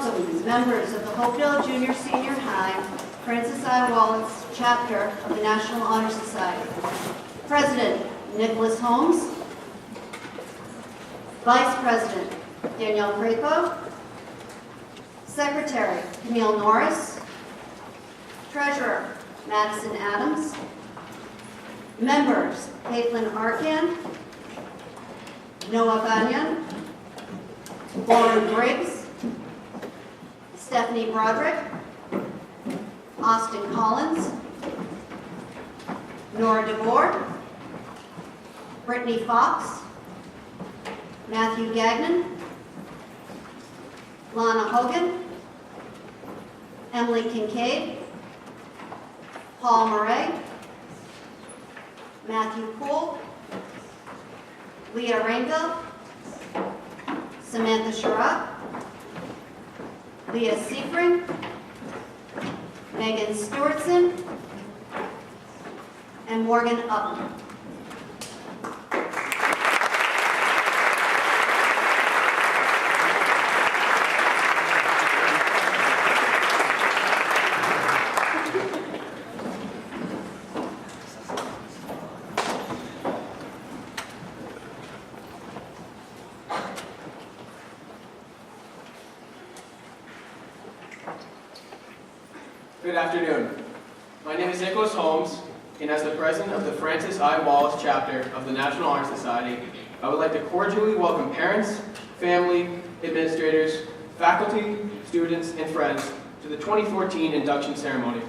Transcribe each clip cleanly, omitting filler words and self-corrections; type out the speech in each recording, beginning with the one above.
welcome members of the Hopedale Junior Senior High Francis I. Wallace chapter of the National Honor Society. President Nicholas Holmes, Vice President Danielle Crapo, Secretary Camille Norris, Treasurer Madison Adams, members Caitlin Arkan, Noah Banyan, Lauren Briggs, Stephanie Broderick, Austin Collins, Nora DeVore, Brittany Fox, Matthew Gagnon, Lana Hogan, Emily Kincaid, Paul Murray, Matthew Poole, Leah Rangel, Samantha Sherrod, Leah Seifring, Megan Stewartson, and Morgan Upton. Good afternoon. My name is Nicholas Holmes, and as the president of the Francis I. Wallace chapter of the National Honor Society, I would like to cordially welcome parents, family, administrators, faculty, students, and friends to the 2014 induction ceremony.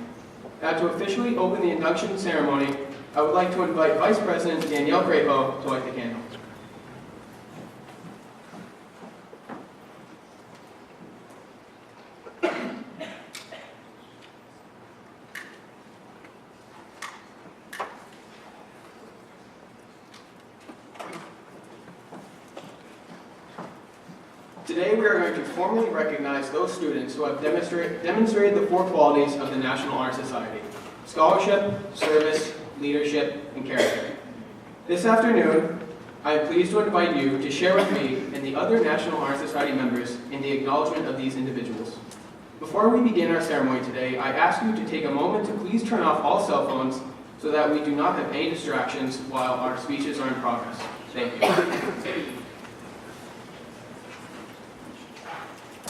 Now, to officially open the induction ceremony, I would like to invite Vice President Danielle Crapo to light the candle. Today we are going to formally recognize those students who have demonstrated the four qualities of the National Honor Society: scholarship, service, leadership, and character. This afternoon, I am pleased to invite you to share with me and the other National Honor Society members in the acknowledgement of these individuals. Before we begin our ceremony today, I ask you to take a moment to please turn off all cell phones so that we do not have any distractions while our speeches are in progress. Thank you.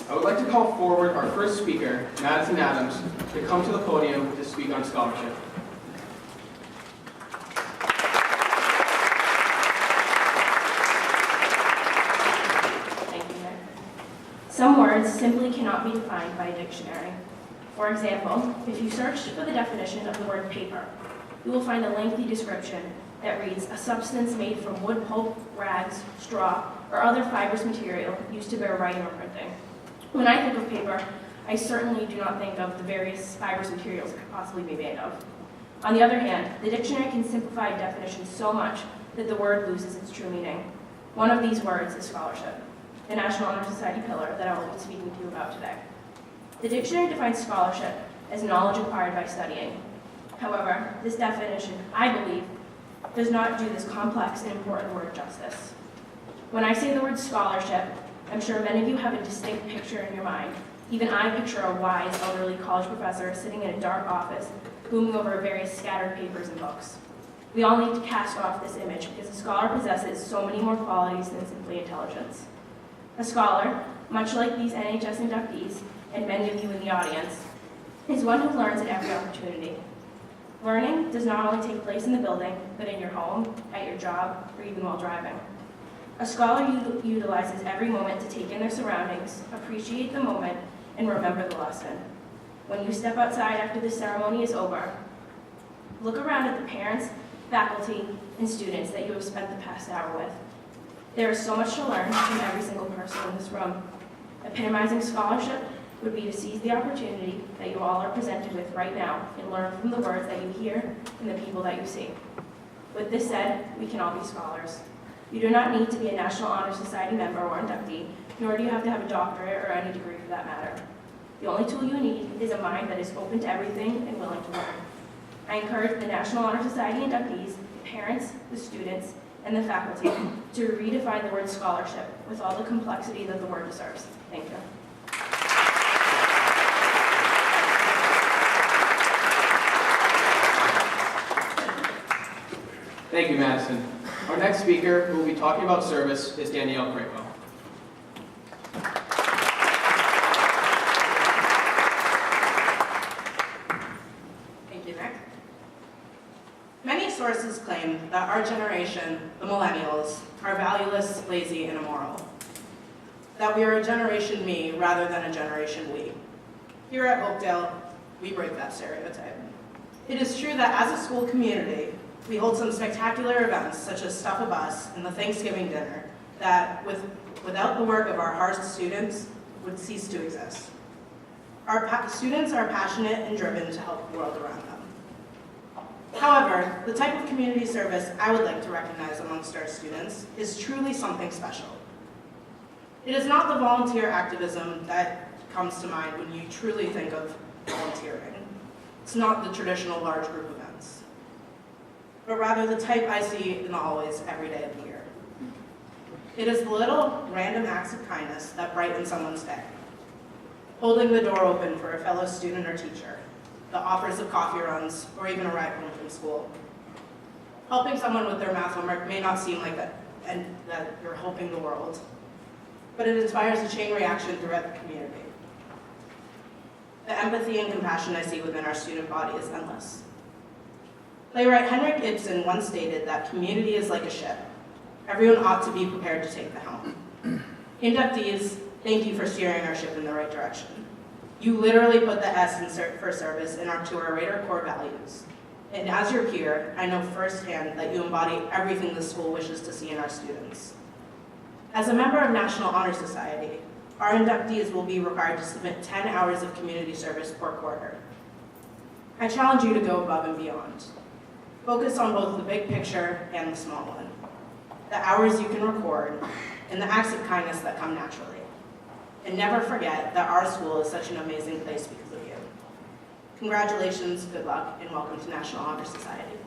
I would like to call forward our first speaker, Madison Adams, to come to the podium to speak on scholarship. Thank you, Nick. Some words simply cannot be defined by a dictionary. For example, if you search for the definition of the word paper, you will find a lengthy description that reads, a substance made from wood pulp, rags, straw, or other fibrous material used to bear writing or printing. When I think of paper, I certainly do not think of the various fibrous materials it could possibly be made of. On the other hand, the dictionary can simplify definitions so much that the word loses its true meaning. One of these words is scholarship, the National Honor Society pillar that I will be speaking to you about today. The dictionary defines scholarship as knowledge acquired by studying. However, this definition, I believe, does not do this complex and important word justice. When I say the word scholarship, I'm sure many of you have a distinct picture in your mind. Even I picture a wise, elderly college professor sitting in a dark office, booming over various scattered papers and books. We all need to cast off this image because a scholar possesses so many more qualities than simply intelligence. A scholar, much like these NHS inductees and many of you in the audience, is one who learns at every opportunity. Learning does not only take place in the building, but in your home, at your job, or even while driving. A scholar utilizes every moment to take in their surroundings, appreciate the moment, and remember the lesson. When you step outside after the ceremony is over, look around at the parents, faculty, and students that you have spent the past hour with. There is so much to learn from every single person in this room. Epitomizing scholarship would be to seize the opportunity that you all are presented with right now and learn from the words that you hear and the people that you see. With this said, we can all be scholars. You do not need to be a National Honor Society member or inductee, nor do you have to have a doctorate or any degree for that matter. The only tool you need is a mind that is open to everything and willing to learn. I encourage the National Honor Society inductees, the parents, the students, and the faculty to redefine the word scholarship with all the complexity that the word deserves. Thank you. Thank you, Madison. Our next speaker who will be talking about service is Danielle Crapo. Thank you, Nick. Many sources claim that our generation, the millennials, are valueless, lazy, and immoral. That we are a generation me rather than a generation we. Here at Hopedale, we break that stereotype. It is true that as a school community, we hold some spectacular events such as Stuff a Bus and the Thanksgiving dinner that, without the work of our hard students, would cease to exist. Our students are passionate and driven to help the world around them. However, the type of community service I would like to recognize amongst our students is truly something special. It is not the volunteer activism that comes to mind when you truly think of volunteering. It's not the traditional large group events, but rather the type I see in the hallways every day of the year. It is the little random acts of kindness that brighten someone's day. Holding the door open for a fellow student or teacher, the offers of coffee runs, or even a ride home from school. Helping someone with their math homework may not seem like that, and that you're helping the world, but it inspires a chain reaction throughout the community. The empathy and compassion I see within our student body is endless. Playwright Henrik Ibsen once stated that community is like a ship. Everyone ought to be prepared to take the helm. Inductees, thank you for steering our ship in the right direction. You literally put the S in for service to our radar core values. And as your peer, I know firsthand that you embody everything the school wishes to see in our students. As a member of National Honor Society, our inductees will be required to submit 10 hours of community service per quarter. I challenge you to go above and beyond. Focus on both the big picture and the small one, the hours you can record, and the acts of kindness that come naturally. And never forget that our school is such an amazing place because of you. Congratulations, good luck, and welcome to National Honor Society.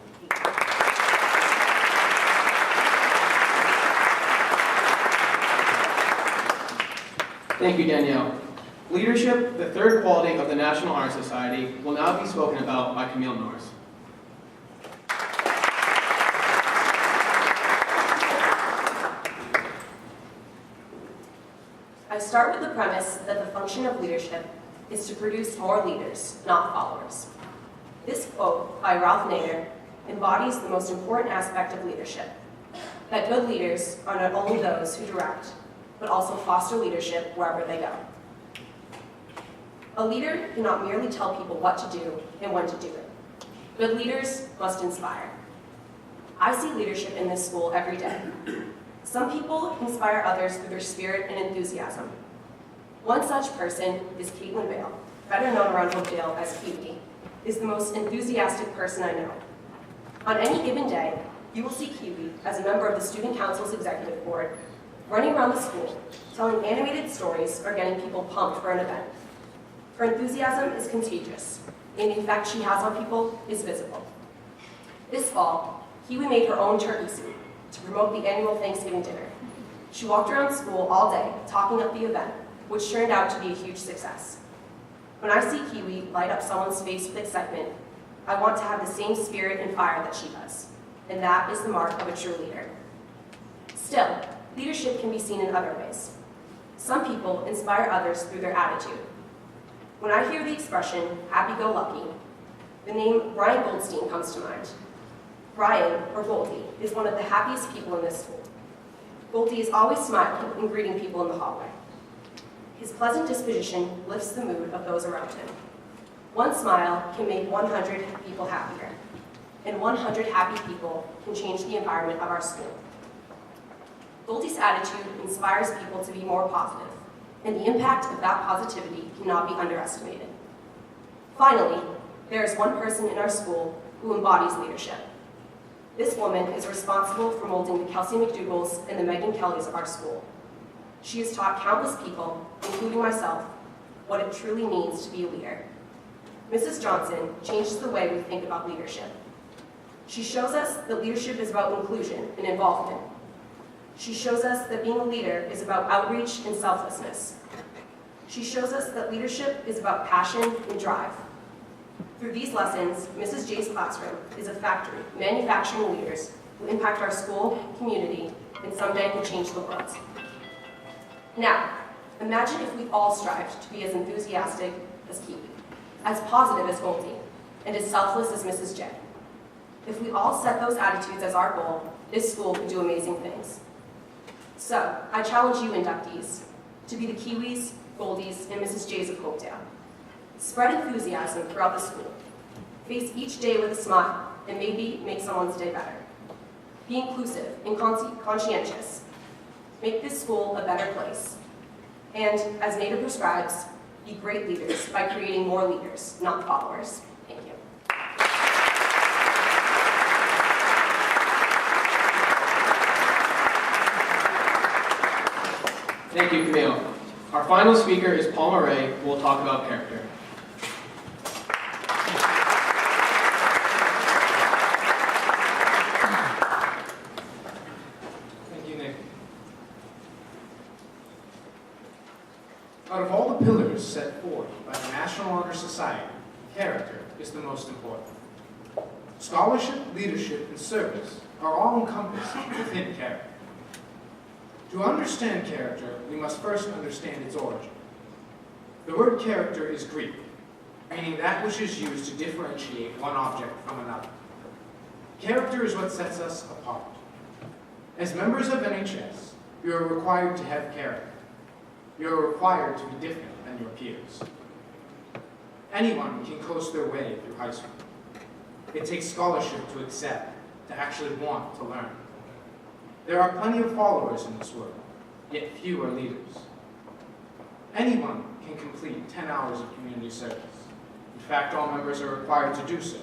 Thank you, Danielle. Leadership, the third quality of the National Honor Society, will now be spoken about by Camille Norris. I start with the premise that the function of leadership is to produce more leaders, not followers. This quote by Ralph Nader embodies the most important aspect of leadership, that good leaders are not only those who direct, but also foster leadership wherever they go. A leader cannot merely tell people what to do and when to do it. Good leaders must inspire. I see leadership in this school every day. Some people inspire others through their spirit and enthusiasm. One such person is Caitlin Bale, better known around Hopedale as Kiwi, is the most enthusiastic person I know. On any given day, you will see Kiwi as a member of the Student Council's executive board, running around the school, telling animated stories or getting people pumped for an event. Her enthusiasm is contagious, and the effect she has on people is visible. This fall, Kiwi made her own turkey soup to promote the annual Thanksgiving dinner. She walked around school all day talking up the event, which turned out to be a huge success. When I see Kiwi light up someone's face with excitement, I want to have the same spirit and fire that she does, and that is the mark of a true leader. Still, leadership can be seen in other ways. Some people inspire others through their attitude. When I hear the expression, happy-go-lucky, the name Brian Goldstein comes to mind. Brian, or Goldie, is one of the happiest people in this school. Goldie is always smiling and greeting people in the hallway. His pleasant disposition lifts the mood of those around him. One smile can make 100 people happier, and 100 happy people can change the environment of our school. Goldie's attitude inspires people to be more positive, and the impact of that positivity cannot be underestimated. Finally, there is one person in our school who embodies leadership. This woman is responsible for molding the Kelsey McDougals and the Megan Kellys of our school. She has taught countless people, including myself, what it truly means to be a leader. Mrs. Johnson changes the way we think about leadership. She shows us that leadership is about inclusion and involvement. She shows us that being a leader is about outreach and selflessness. She shows us that leadership is about passion and drive. Through these lessons, Mrs. J's classroom is a factory manufacturing leaders will impact our school, community, and someday could change the world. Now, imagine if we all strived to be as enthusiastic as Kiwi, as positive as Goldie, and as selfless as Mrs. J. If we all set those attitudes as our goal, this school could do amazing things. So, I challenge you inductees to be the Kiwis, Goldies, and Mrs. J's of Hopedale. Spread enthusiasm throughout the school. Face each day with a smile, and maybe make someone's day better. Be inclusive and conscientious. Make this school a better place. And, as NADA prescribes, be great leaders by creating more leaders, not followers. Thank you. Thank you, Camille. Our final speaker is Paul Murray, who will talk about character. Thank you, Nick. Out of all the pillars set forth by the National Honor Society, character is the most important. Scholarship, leadership, and service are all encompassed within character. To understand character, we must first understand its origin. The word character is Greek, meaning that which is used to differentiate one object from another. Character is what sets us apart. As members of NHS, you are required to have character. You are required to be different than your peers. Anyone can coast their way through high school. It takes scholarship to excel, to actually want to learn. There are plenty of followers in this world, yet few are leaders. Anyone can complete 10 hours of community service. In fact, all members are required to do so.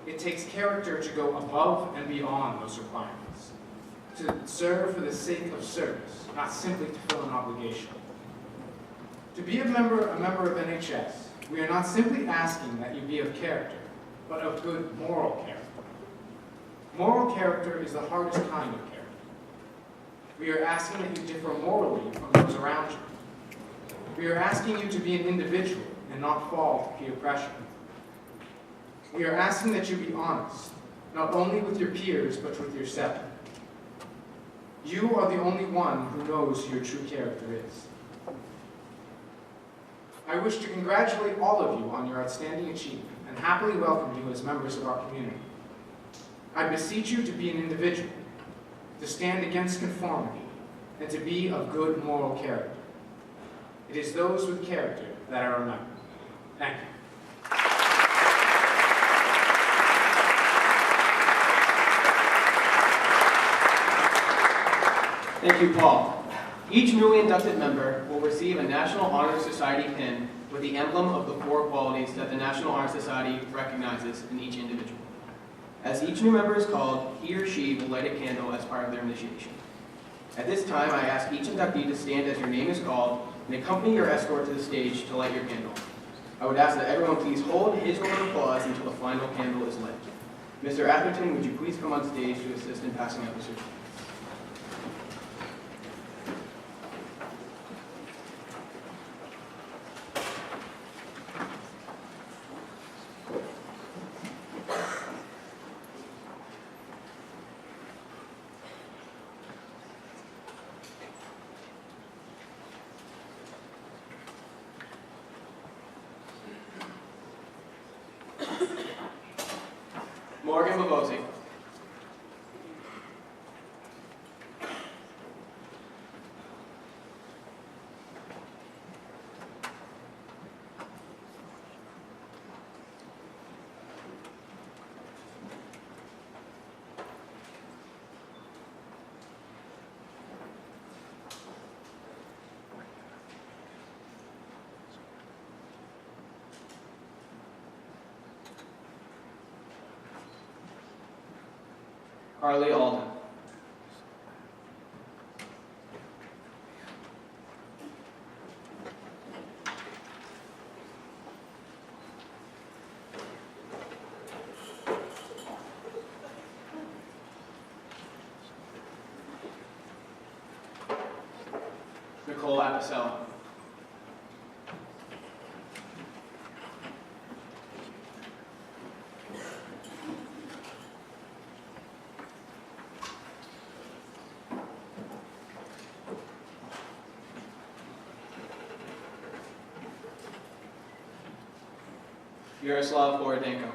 It takes character to go above and beyond those requirements, to serve for the sake of service, not simply to fill an obligation. To be a member of NHS, we are not simply asking that you be of character, but of good moral character. Moral character is the hardest kind of character. We are asking that you differ morally from those around you. We are asking you to be an individual and not fall to peer pressure. We are asking that you be honest, not only with your peers, but with yourself. You are the only one who knows who your true character is. I wish to congratulate all of you on your outstanding achievement and happily welcome you as members of our community. I beseech you to be an individual, to stand against conformity, and to be of good moral character. It is those with character that are remembered. Thank you. Thank you, Paul. Each newly inducted member will receive a National Honor Society pin with the emblem of the 4 qualities that the National Honor Society recognizes in each individual. As each new member is called, he or she will light a candle as part of their initiation. At this time, I ask each inductee to stand as your name is called and accompany your escort to the stage to light your candle. I would ask that everyone please hold his or her applause until the final candle is lit. Mr. Atherton, would you please come on stage to assist in passing out the certificates? Morgan Bavosi. Carly Alden. Nicole Apicella. Yaroslav Borodenko.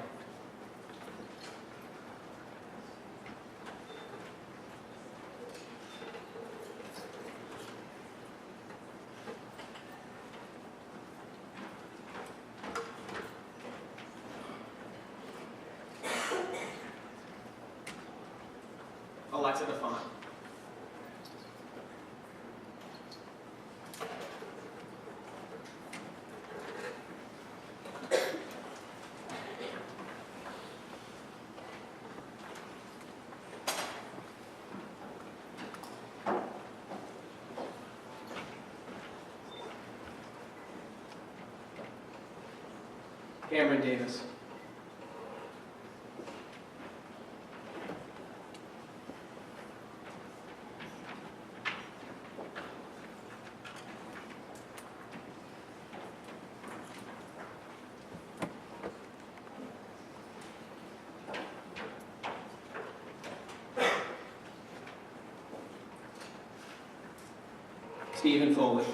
Alexa DeFont. Cameron Davis. Stephen Foley.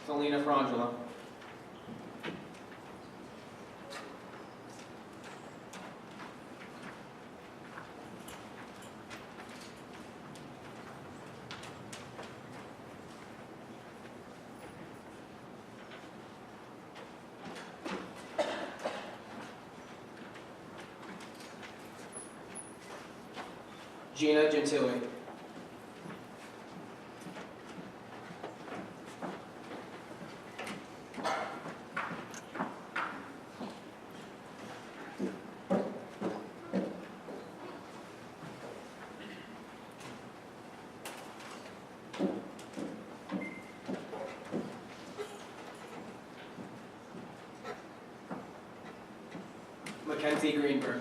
Selena Frangela. Gina Gentili. Mackenzie Greenberg.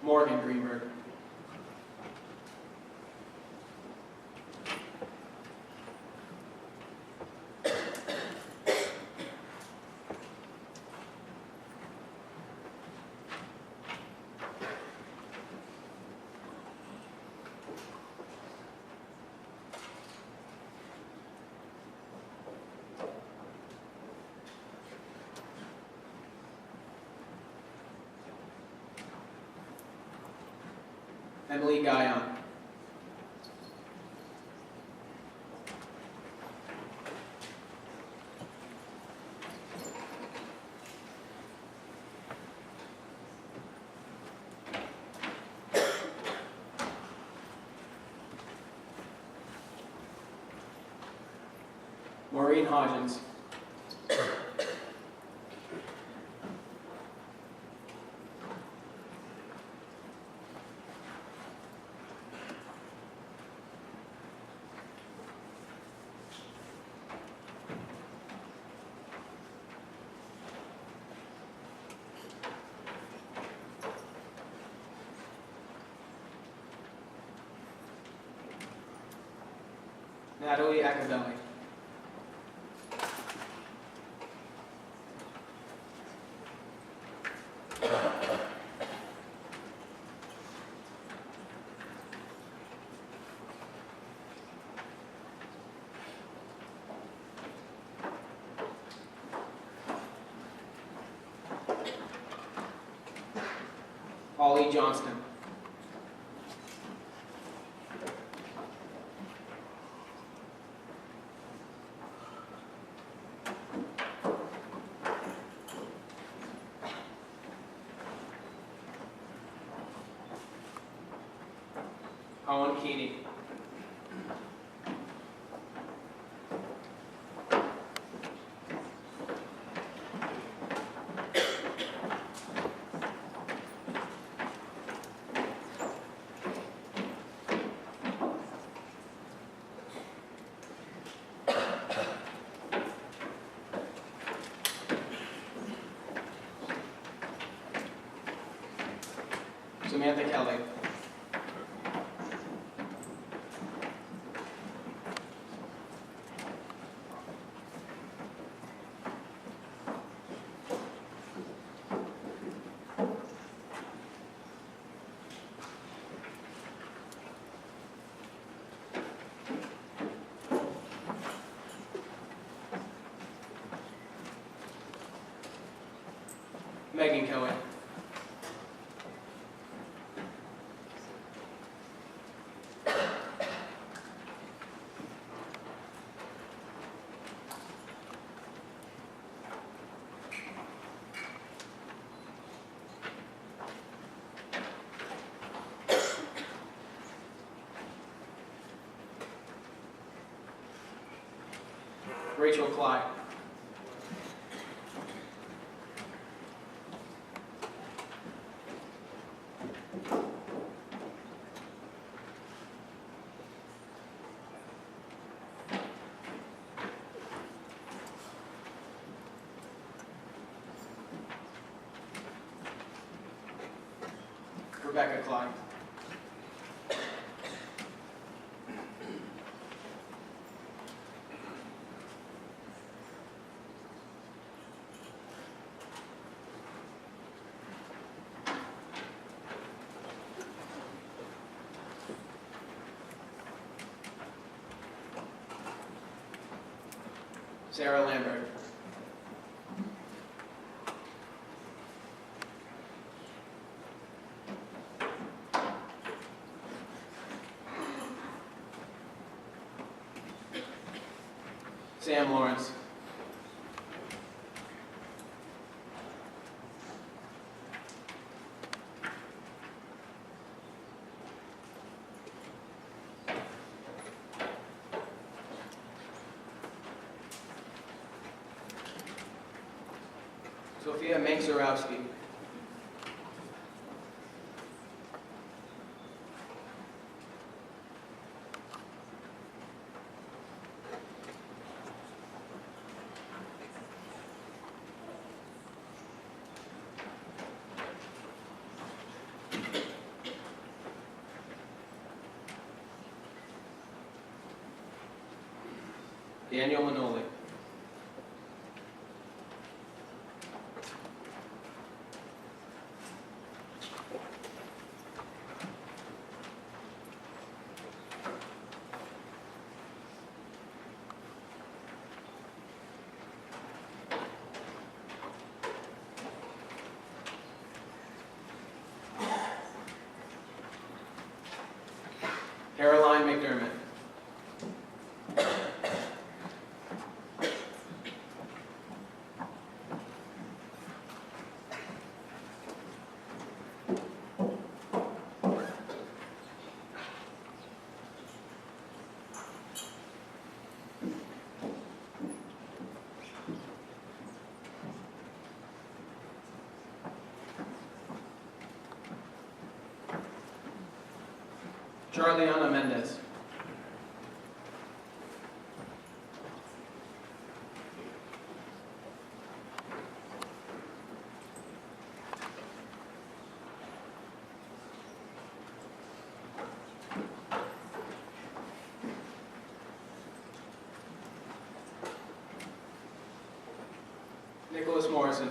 Morgan Greenberg. Emily Guyon. Maureen Hodgins. Natalie Acabelli. Holly Johnston. Owen Keeney. Samantha Kelly. Megan Kelly. Rachel Clyde. Rebecca Clyde. Sarah Lambert. Sam Lawrence. Sophia Mank-Zarowski. Daniel Manoli. Caroline McDermott. Charliana Mendez. Nicholas Morrison.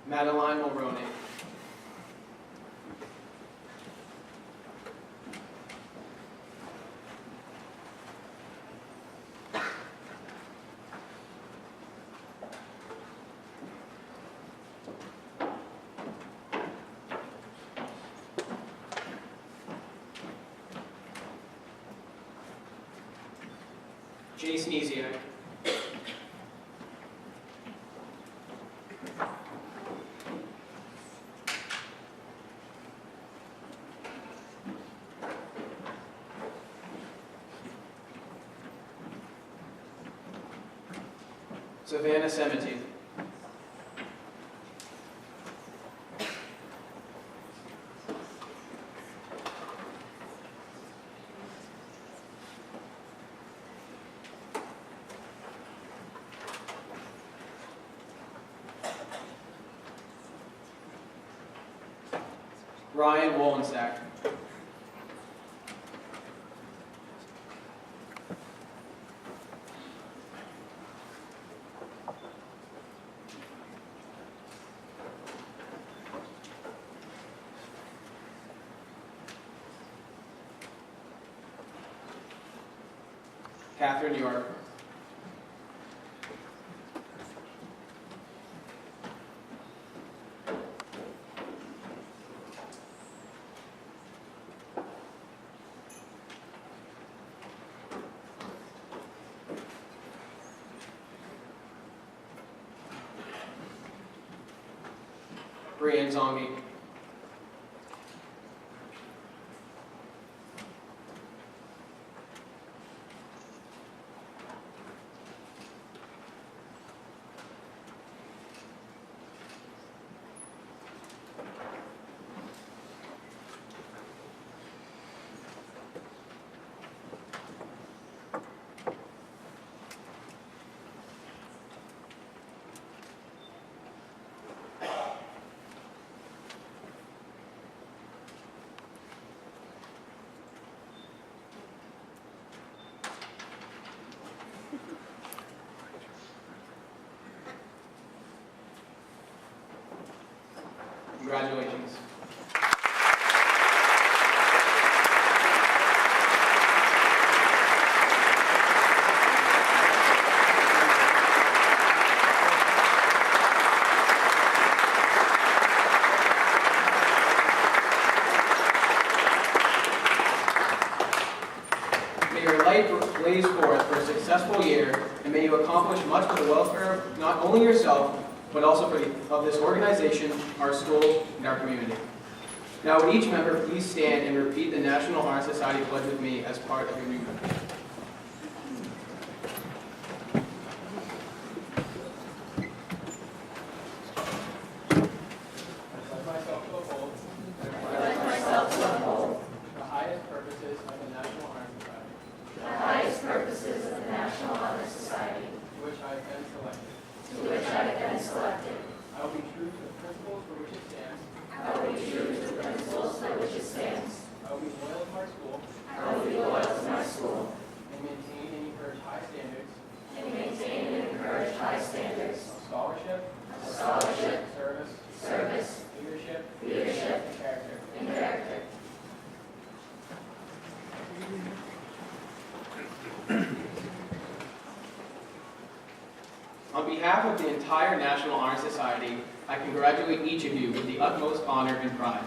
Madeline Mulroney. Jace Niziak. Savannah Semity. Ryan Wollensack. Catherine York. Brian Zongi. Congratulations. May your light blaze forth for a successful year, and may you accomplish much for the welfare of not only yourself, but also of this organization, our school, and our community. Now would each member please stand and repeat the National Honor Society pledge with me as part of your new membership. I pledge myself to uphold the highest purposes of the National Honor Society, to which I have been selected. I will be true to the principles for which it stands. I will be loyal to my school. And maintain and encourage high standards. Of scholarship. Service. Leadership. And character. On behalf of the entire National Honor Society, I congratulate each of you with the utmost honor and pride.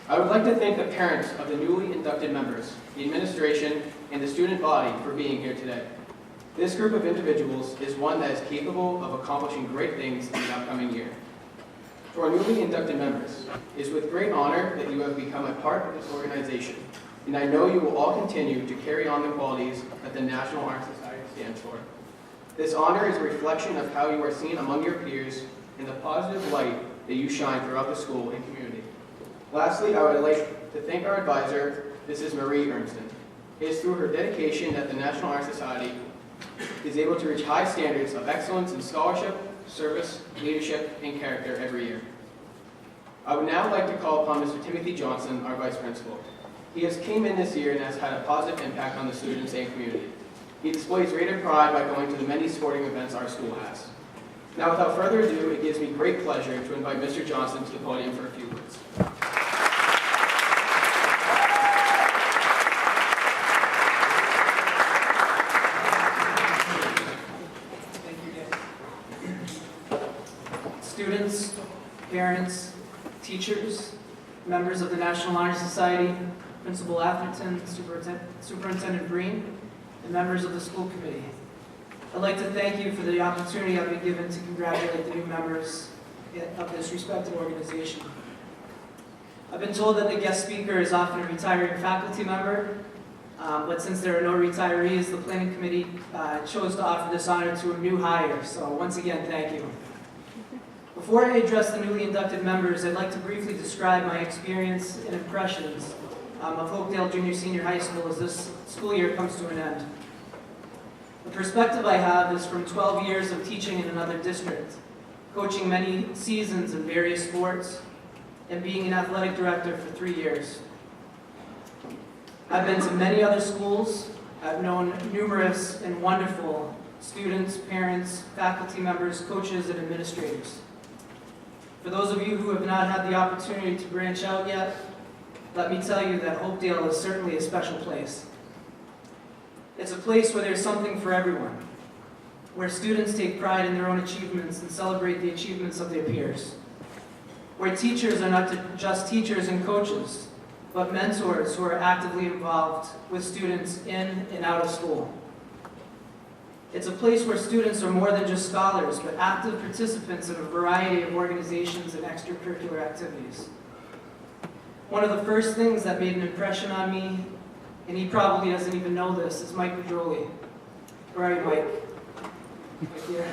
I would like to thank the parents of the newly inducted members, the administration, and the student body for being here today. This group of individuals is one that is capable of accomplishing great things in the upcoming year. To our newly inducted members, it is with great honor that you have become a part of this organization, and I know you will all continue to carry on the qualities that the National Honor Society stands for. This honor is a reflection of how you are seen among your peers and the positive light that you shine throughout the school and community. Lastly, I would like to thank our advisor, Mrs. Marie Ernston. It is through her dedication that the National Honor Society is able to reach high standards of excellence in scholarship, service, leadership, and character every year. I would now like to call upon Mr. Timothy Johnson, our Vice Principal. He has came in this year and has had a positive impact on the students and community. He displays great pride by going to the many sporting events our school has. Now, without further ado, it gives me great pleasure to invite Mr. Johnson to the podium for a few words. Thank you, Dan. Students, parents, teachers, members of the National Honor Society, Principal Atherton, Superintendent Breen, and members of the school committee. I'd like to thank you for the opportunity I've been given to congratulate the new members of this respected organization. I've been told that the guest speaker is often a retiring faculty member. But since there are no retirees, the planning committee chose to offer this honor to a new hire. So once again, thank you. Before I address the newly inducted members, I'd like to briefly describe my experience and impressions of Hopedale Junior Senior High School as this school year comes to an end. The perspective I have is from 12 years of teaching in another district, coaching many seasons in various sports, and being an athletic director for 3 years. I've been to many other schools. I've known numerous and wonderful students, parents, faculty members, coaches, and administrators. For those of you who have not had the opportunity to branch out yet, let me tell you that Hopedale is certainly a special place. It's a place where there's something for everyone, where students take pride in their own achievements and celebrate the achievements of their peers, where teachers are not just teachers and coaches, but mentors who are actively involved with students in and out of school. It's a place where students are more than just scholars, but active participants in a variety of organizations and extracurricular activities. One of the first things that made an impression on me, and he probably doesn't even know this, is Mike Pedroli. Where are you, Mike? Right here.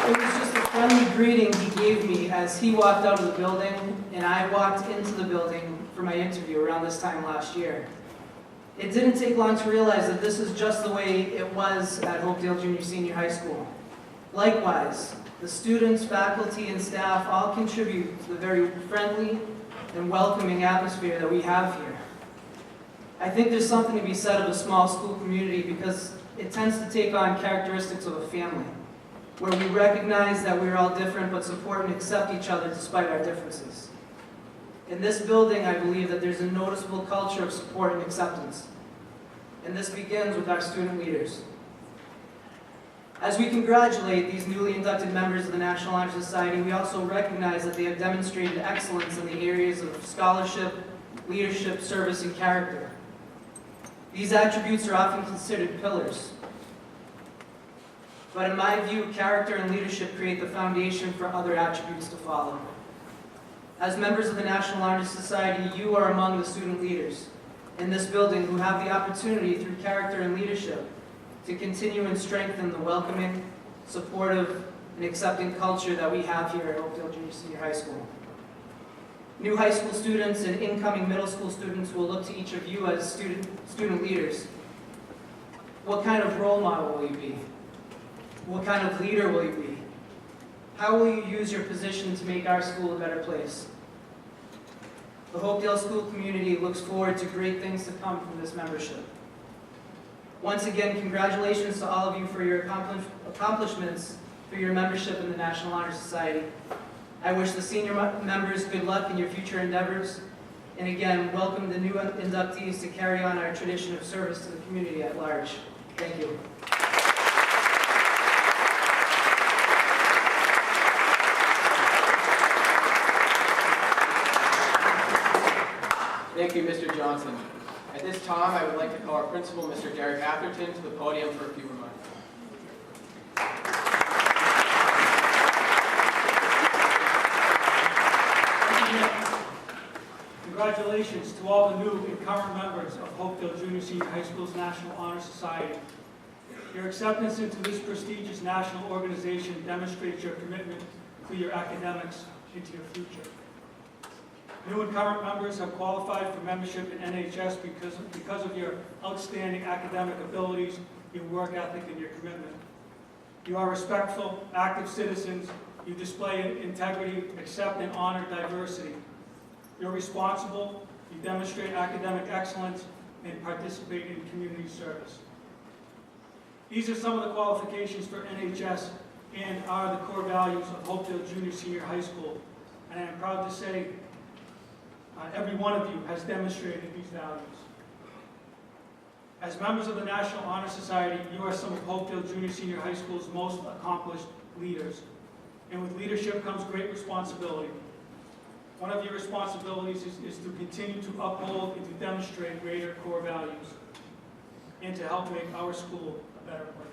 It was just a friendly greeting he gave me as he walked out of the building and I walked into the building for my interview around this time last year. It didn't take long to realize that this is just the way it was at Hopedale Junior Senior High School. Likewise, the students, faculty, and staff all contribute to the very friendly and welcoming atmosphere that we have here. I think there's something to be said of a small school community because it tends to take on characteristics of a family, where we recognize that we're all different but support and accept each other despite our differences. In this building, I believe that there's a noticeable culture of support and acceptance, and this begins with our student leaders. As we congratulate these newly inducted members of the National Honor Society, we also recognize that they have demonstrated excellence in the areas of scholarship, leadership, service, and character. These attributes are often considered pillars. But in my view, character and leadership create the foundation for other attributes to follow. As members of the National Honor Society, you are among the student leaders in this building who have the opportunity through character and leadership to continue and strengthen the welcoming, supportive, and accepting culture that we have here at Hopedale Junior Senior High School. New high school students and incoming middle school students will look to each of you as student leaders. What kind of role model will you be? What kind of leader will you be? How will you use your position to make our school a better place? The Hopedale school community looks forward to great things to come from this membership. Once again, congratulations to all of you for your accomplishments through your membership in the National Honor Society. I wish the senior members good luck in your future endeavors. And again, welcome the new inductees to carry on our tradition of service to the community at large. Thank you. Thank you, Mr. Johnson. At this time, I would like to call our principal, Mr. Derek Atherton, to the podium for a few remarks. Congratulations to all the new and current members of Hopedale Junior Senior High School's National Honor Society. Your acceptance into this prestigious national organization demonstrates your commitment to your academics into your future. New and current members have qualified for membership in NHS because of your outstanding academic abilities, your work ethic, and your commitment. You are respectful, active citizens. You display integrity, accept and honor diversity. You're responsible, you demonstrate academic excellence, and participate in community service. These are some of the qualifications for NHS and are the core values of Hopedale Junior Senior High School. And I am proud to say every one of you has demonstrated these values. As members of the National Honor Society, you are some of Hopedale Junior Senior High School's most accomplished leaders. And with leadership comes great responsibility. One of your responsibilities is to continue to uphold and to demonstrate greater core values and to help make our school a better place.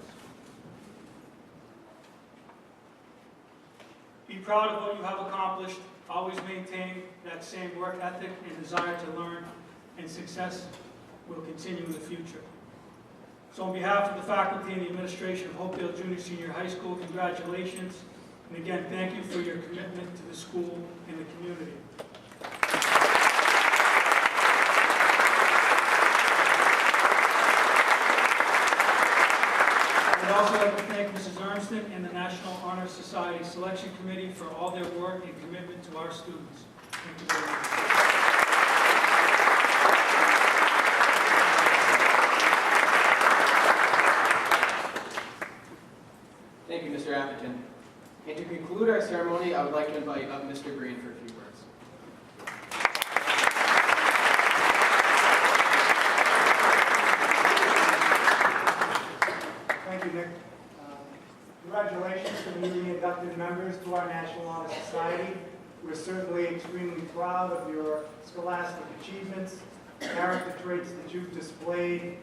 Be proud of what you have accomplished. Always maintain that same work ethic and desire to learn, and success will continue in the future. So on behalf of the faculty and the administration of Hopedale Junior Senior High School, congratulations. And again, thank you for your commitment to the school and the community. I'd also like to thank Mrs. Armstrong and the National Honor Society Selection Committee for all their work and commitment to our students. Thank you very much. Thank you, Mr. Atherton. And to conclude our ceremony, I would like to invite up Mr. Green for a few words. Thank you, Nick. Congratulations to the newly inducted members to our National Honor Society. We're certainly extremely proud of your scholastic achievements, character traits that you've displayed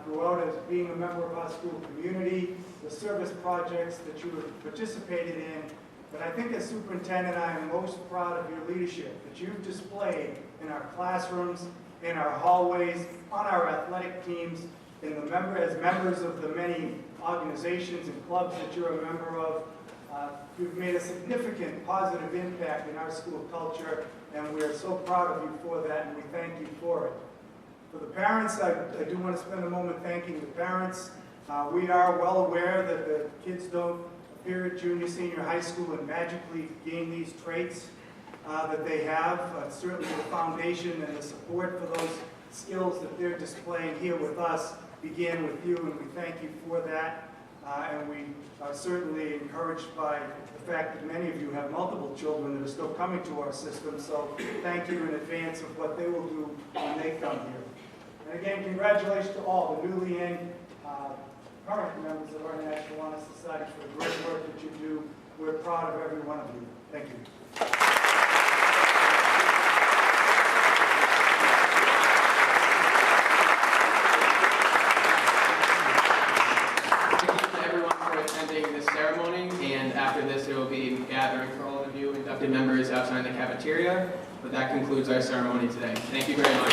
throughout as being a member of our school community, the service projects that you have participated in. But I think as superintendent, I am most proud of your leadership that you've displayed in our classrooms, in our hallways, on our athletic teams, as members of the many organizations and clubs that you're a member of. You've made a significant positive impact in our school culture, and we are so proud of you for that, and we thank you for it. For the parents, I do want to spend a moment thanking the parents. We are well aware that the kids don't appear at junior, senior high school and magically gain these traits that they have. Certainly the foundation and the support for those skills that they're displaying here with us began with you, and we thank you for that. And we are certainly encouraged by the fact that many of you have multiple children that are still coming to our system, so thank you in advance of what they will do when they come here. And again, congratulations to all the newly in current members of our National Honor Society for the great work that you do. We're proud of every one of you. Thank you. This ceremony, and after this there will be a gathering for all of you inducted members outside the cafeteria. But that concludes our ceremony today. Thank you very much.